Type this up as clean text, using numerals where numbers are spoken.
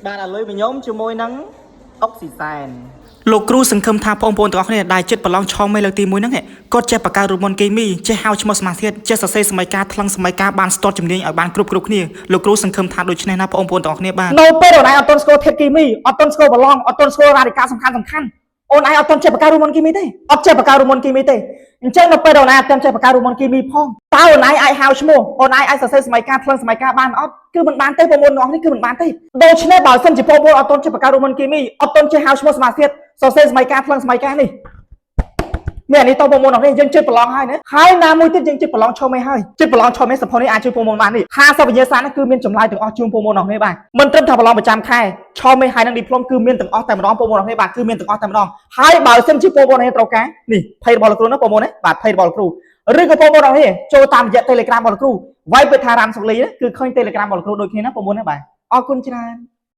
bạn là lưới bị nhóm cho môi nắng ốc xì xàn លោកគ្រូសង្ឃឹមថាបងប្អូនទាំងអស់គ្នាដែលចិត្តប្រឡងឆោមេលើកទី1ហ្នឹងគាត់ចេះបកកើតរូបមន្តគីមីចេះហៅឈ្មោះសមាសធាតុចេះសរសេរសម័យការថ្លឹងសម័យការបានស្ទាត់ជំនាញឲ្យបានគ្រប់គ្នាលោកគ្រូសង្ឃឹមថាដូចនេះណាបងប្អូនទាំងអស់គ្នាបាទនៅពេលដែលអត់ទាន់ស្គាល់ធាតុគីមីអត់ទាន់ស្គាល់ប្រឡងអត់ទាន់ស្គាល់រ៉ាឌីកាល់សំខាន់អូនឯងអត់ទាន់ចេះបកកើតរូបមន្តគីមីទេអត់ចេះបកកើតរូបមន្តគីមីទេអញ្ចឹងនៅពេលដែលអូនឯងអត់ទាន់ចេះបកកើតរូបមន្តគីមីផងតើអូនឯងអាចហៅឈ្មោះអូនឯងអាចសរសេរសម័យការថ្លឹងសម័យការបានអត់គឺមិនបានទេបងប្អូនទាំងអស់នេះគឺមិនបានទេដូច្នេះបើសិនជាបងប្អូនអត់ទាន់ចេះបកកើតរូបមន្តគីមីអត់ទាន់ចេះហៅឈ្មោះសមាសធាតុសរសេរសម័យការថ្លឹងសម័យការនេះមានអានេះតបងប្អូនទាំងនេះយើងចិត្តប្រឡងហើយណាហើយណាមួយទៀតយើងចិត្តប្រឡងឈោមេហើយចិត្តប្រឡងឈោមេសភនេះអាចជួយបងប្អូនបាននេះ50វិញ្ញាសាគឺមានចម្លើយទាំងអស់ជូនបងប្អូនទាំងនេះបាទមិនត្រឹមថាប្រឡងប្រចាំខែឈោមេហើយនឹងឌីប្លុមគឺមានទាំងអស់តែម្ដងបងប្អូនទាំងនេះបាទគឺមានទាំងអស់តែម្ដងហើយបើសិនជាបងប្អូនទាំងនេះត្រូវការនេះភ័យរបស់លោកគ្រូណាបងប្អូនណាបាទភ័យរបស់លោកគ្រូឬក៏បងប្អូនទាំងនេះចូលតាមរយៈ Telegram របស់លោកគ្រូវាយពេទ្យថារ៉ាន់សុកលីគឺឃើញ Telegram របស់លោកគ្រូដូចគ្នាណាបងប្អូនណាបាទអរគុណច្រើន